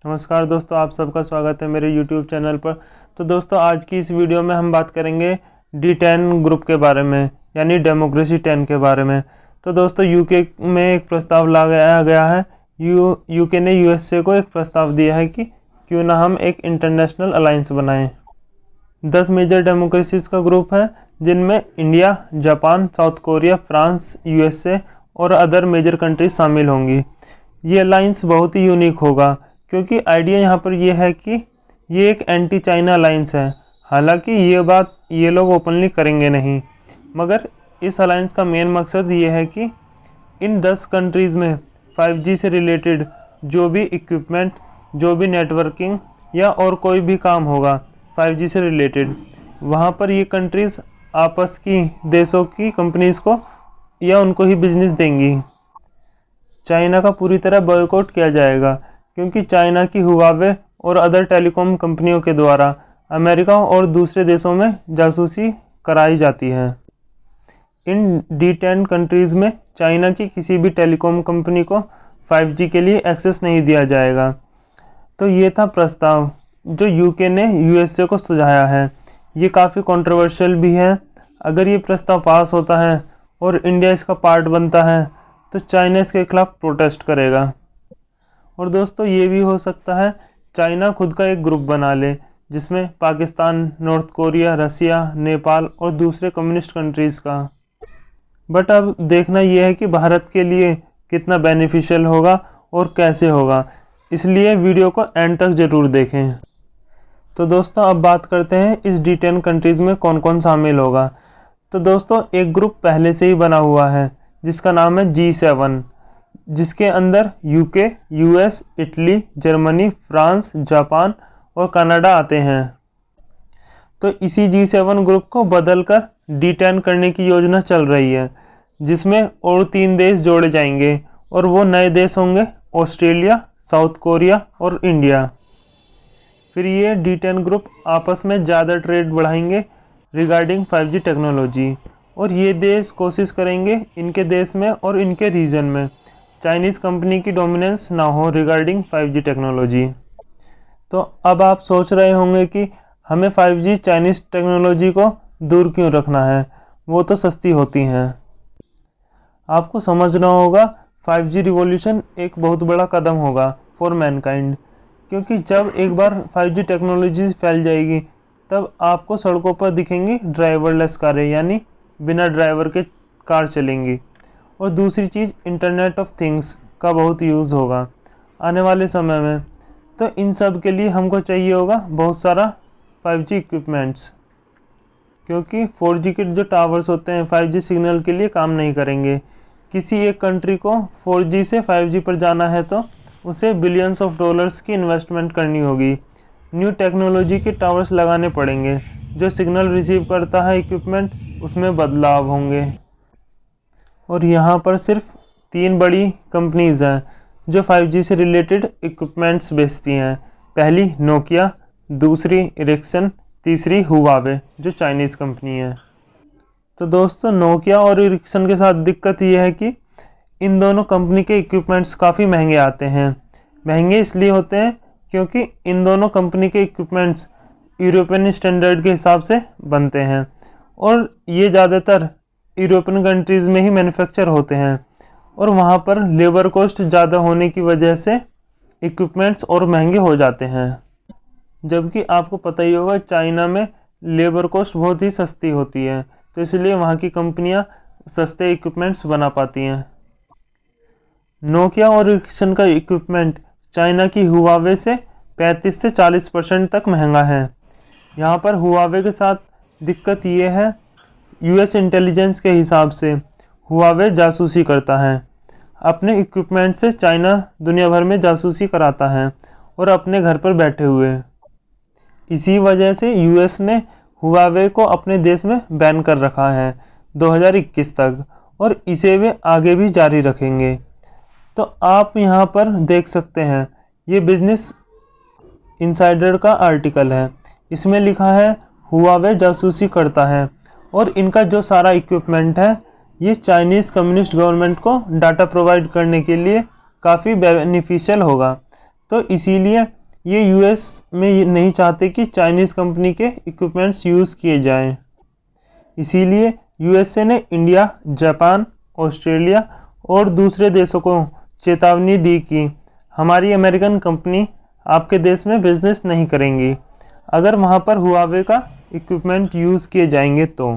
नमस्कार दोस्तों, आप सबका स्वागत है मेरे YouTube चैनल पर। तो दोस्तों, आज की इस वीडियो में हम बात करेंगे D10 ग्रुप के बारे में, यानी डेमोक्रेसी 10 के बारे में। तो दोस्तों, यूके में एक प्रस्ताव लाया गया है। यूके ने यूएसए को एक प्रस्ताव दिया है कि क्यों ना हम एक इंटरनेशनल अलायंस बनाएं। 10 मेजर डेमोक्रेसीज का ग्रुप है, जिनमें India, Japan, south Korea, France, USA और अदर मेजर कंट्रीज शामिल होंगी। ये अलायंस बहुत ही यूनिक होगा, क्योंकि आइडिया यहाँ पर यह है कि ये एक एंटी चाइना अलायंस है। हालांकि ये बात ये लोग ओपनली करेंगे नहीं, मगर इस अलायंस का मेन मकसद ये है कि इन 10 कंट्रीज़ में 5G से रिलेटेड जो भी इक्विपमेंट, जो भी नेटवर्किंग या और कोई भी काम होगा 5G से रिलेटेड, वहाँ पर ये कंट्रीज़ आपस की देशों की कंपनीज़ को या उनको ही बिजनेस देंगी। चाइना का पूरी तरह बॉयकॉट किया जाएगा, क्योंकि चाइना की हुआवे और अदर टेलीकॉम कंपनियों के द्वारा अमेरिका और दूसरे देशों में जासूसी कराई जाती है। इन D10 कंट्रीज़ में चाइना की किसी भी टेलीकॉम कंपनी को 5G के लिए एक्सेस नहीं दिया जाएगा। तो ये था प्रस्ताव जो यूके ने यूएसए को सुझाया है। ये काफ़ी कंट्रोवर्शियल भी है। अगर ये प्रस्ताव पास होता है और इंडिया इसका पार्ट बनता है, तो चाइना इसके खिलाफ प्रोटेस्ट करेगा। और दोस्तों, ये भी हो सकता है चाइना खुद का एक ग्रुप बना ले, जिसमें पाकिस्तान, नॉर्थ कोरिया, रसिया, नेपाल और दूसरे कम्युनिस्ट कंट्रीज़ का। बट अब देखना यह है कि भारत के लिए कितना बेनिफिशियल होगा और कैसे होगा, इसलिए वीडियो को एंड तक ज़रूर देखें। तो दोस्तों, अब बात करते हैं इस D10 कंट्रीज़ में कौन कौन शामिल होगा। तो दोस्तों, एक ग्रुप पहले से ही बना हुआ है, जिसका नाम है G7, जिसके अंदर UK, US, Italy, Germany, France, Japan और कनाडा आते हैं। तो इसी G7 ग्रुप को बदलकर D10 करने की योजना चल रही है, जिसमें और 3 देश जोड़े जाएंगे, और वो नए देश होंगे ऑस्ट्रेलिया, साउथ कोरिया और इंडिया। फिर ये D10 ग्रुप आपस में ज़्यादा ट्रेड बढ़ाएंगे रिगार्डिंग 5G टेक्नोलॉजी, और ये देश कोशिश करेंगे इनके देश में और इनके रीजन में चाइनीज़ कंपनी की डोमिनेंस ना हो रिगार्डिंग 5G टेक्नोलॉजी। तो अब आप सोच रहे होंगे कि हमें 5G चाइनीज़ टेक्नोलॉजी को दूर क्यों रखना है, वो तो सस्ती होती हैं। आपको समझना होगा 5G रिवॉल्यूशन एक बहुत बड़ा कदम होगा फॉर मैनकाइंड, क्योंकि जब एक बार 5G टेक्नोलॉजी फैल जाएगी, तब आपको सड़कों पर दिखेंगी ड्राइवरलेस कारें, यानी बिना ड्राइवर के कार चलेंगी। और दूसरी चीज़, इंटरनेट ऑफ थिंग्स का बहुत यूज़ होगा आने वाले समय में। तो इन सब के लिए हमको चाहिए होगा बहुत सारा 5G इक्विपमेंट्स, क्योंकि 4G के जो टावर्स होते हैं 5G सिग्नल के लिए काम नहीं करेंगे। किसी एक कंट्री को 4G से 5G पर जाना है तो उसे बिलियंस ऑफ डॉलर्स की इन्वेस्टमेंट करनी होगी। न्यू टेक्नोलॉजी के टावर्स लगाने पड़ेंगे। जो सिग्नल रिसीव करता है इक्विपमेंट, उसमें बदलाव होंगे। और यहाँ पर सिर्फ 3 बड़ी कंपनीज़ हैं जो 5G से रिलेटेड इक्विपमेंट्स बेचती हैं। पहली नोकिया, दूसरी इरिक्सन, तीसरी हुआवे जो चाइनीज़ कंपनी है। तो दोस्तों, नोकिया और इरिक्सन के साथ दिक्कत यह है कि इन दोनों कंपनी के इक्विपमेंट्स काफ़ी महंगे आते हैं। महंगे इसलिए होते हैं क्योंकि इन दोनों कंपनी के इक्विपमेंट्स यूरोपियन स्टैंडर्ड के हिसाब से बनते हैं, और ये ज़्यादातर यूरोपियन कंट्रीज़ में ही मैन्युफैक्चर होते हैं, और वहाँ पर लेबर कॉस्ट ज़्यादा होने की वजह से इक्विपमेंट्स और महंगे हो जाते हैं। जबकि आपको पता ही होगा चाइना में लेबर कॉस्ट बहुत ही सस्ती होती है, तो इसलिए वहाँ की कंपनियाँ सस्ते इक्विपमेंट्स बना पाती हैं। नोकिया और इरिक्सन का इक्विपमेंट चाइना की हुआवे से 35 से 40% तक महंगा है। यहाँ पर हुआवे के साथ दिक्कत ये है, यूएस इंटेलिजेंस के हिसाब से हुआवे जासूसी करता है। अपने इक्विपमेंट से चाइना दुनिया भर में जासूसी कराता है, और अपने घर पर बैठे हुए। इसी वजह से यूएस ने हुआवे को अपने देश में बैन कर रखा है 2021 तक, और इसे वे आगे भी जारी रखेंगे। तो आप यहाँ पर देख सकते हैं, ये बिजनेस इनसाइडर का आर्टिकल है। इसमें लिखा है हुआवे जासूसी करता है, और इनका जो सारा इक्विपमेंट है ये चाइनीज़ कम्युनिस्ट गवर्नमेंट को डाटा प्रोवाइड करने के लिए काफ़ी बेनिफिशियल होगा। तो इसीलिए ये यूएस में ये नहीं चाहते कि चाइनीज़ कंपनी के इक्विपमेंट्स यूज़ किए जाएं। इसीलिए यूएसए ने इंडिया, जापान, ऑस्ट्रेलिया और दूसरे देशों को चेतावनी दी कि हमारी अमेरिकन कंपनी आपके देश में बिजनेस नहीं करेंगी अगर वहाँ पर हुआवे का इक्विपमेंट यूज़ किए जाएंगे तो।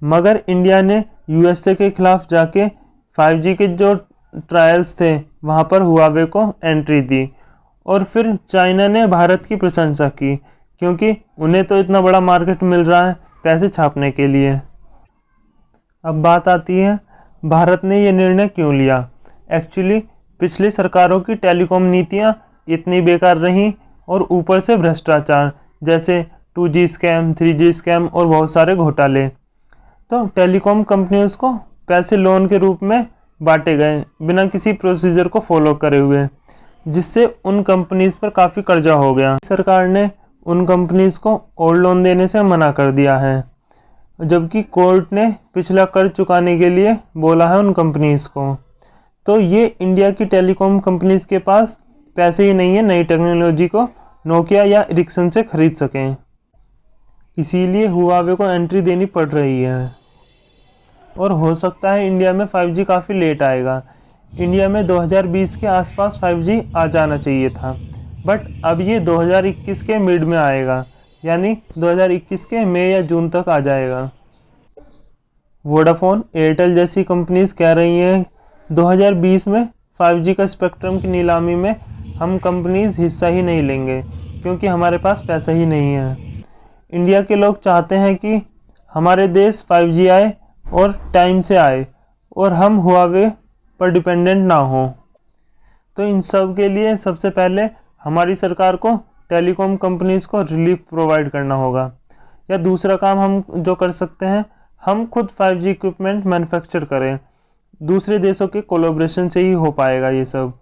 मगर इंडिया ने यूएसए के खिलाफ जाके 5G के जो ट्रायल्स थे वहाँ पर हुआवे को एंट्री दी, और फिर चाइना ने भारत की प्रशंसा की क्योंकि उन्हें तो इतना बड़ा मार्केट मिल रहा है पैसे छापने के लिए। अब बात आती है भारत ने ये निर्णय क्यों लिया। एक्चुअली पिछली सरकारों की टेलीकॉम नीतियाँ इतनी बेकार रहीं और ऊपर से भ्रष्टाचार, जैसे 2G स्कैम, 3G स्कैम और बहुत सारे घोटाले। तो टेलीकॉम कंपनियों को पैसे लोन के रूप में बांटे गए बिना किसी प्रोसीजर को फॉलो करे हुए, जिससे उन कंपनीज पर काफ़ी कर्जा हो गया। सरकार ने उन कंपनीज को और लोन देने से मना कर दिया है, जबकि कोर्ट ने पिछला कर्ज चुकाने के लिए बोला है उन कंपनीज को। तो ये इंडिया की टेलीकॉम कंपनीज के पास पैसे ही नहीं है नई टेक्नोलॉजी को नोकिया या एरिक्सन से खरीद सकें, इसीलिए हुआवे को एंट्री देनी पड़ रही है। और हो सकता है इंडिया में 5G काफ़ी लेट आएगा। इंडिया में 2020 के आसपास 5G आ जाना चाहिए था, बट अब ये 2021 के मिड में आएगा, यानी 2021 के मई या जून तक आ जाएगा। वोडाफोन, एयरटेल जैसी कंपनीज कह रही हैं 2020 में 5G का स्पेक्ट्रम की नीलामी में हम कंपनीज हिस्सा ही नहीं लेंगे क्योंकि हमारे पास पैसा ही नहीं है। इंडिया के लोग चाहते हैं कि हमारे देश 5G आए और टाइम से आए और हम हुआवे पर डिपेंडेंट ना हो। तो इन सब के लिए सबसे पहले हमारी सरकार को टेलीकॉम कंपनीज को रिलीफ प्रोवाइड करना होगा, या दूसरा काम हम जो कर सकते हैं, हम खुद 5G इक्विपमेंट मैन्युफैक्चर करें। दूसरे देशों के कोलैबोरेशन से ही हो पाएगा ये सब।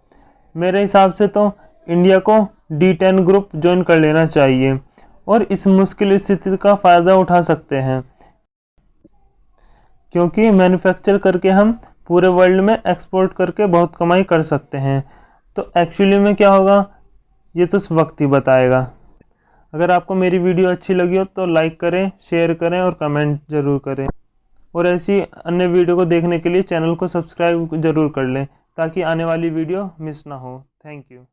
मेरे हिसाब से तो इंडिया को D10 ग्रुप ज्वाइन कर लेना चाहिए और इस मुश्किल स्थिति का फ़ायदा उठा सकते हैं, क्योंकि मैन्युफैक्चर करके हम पूरे वर्ल्ड में एक्सपोर्ट करके बहुत कमाई कर सकते हैं। तो एक्चुअली में क्या होगा ये तो वक्त ही बताएगा। अगर आपको मेरी वीडियो अच्छी लगी हो तो लाइक करें, शेयर करें और कमेंट ज़रूर करें, और ऐसी अन्य वीडियो को देखने के लिए चैनल को सब्सक्राइब ज़रूर कर लें ताकि आने वाली वीडियो मिस ना हो। Thank you.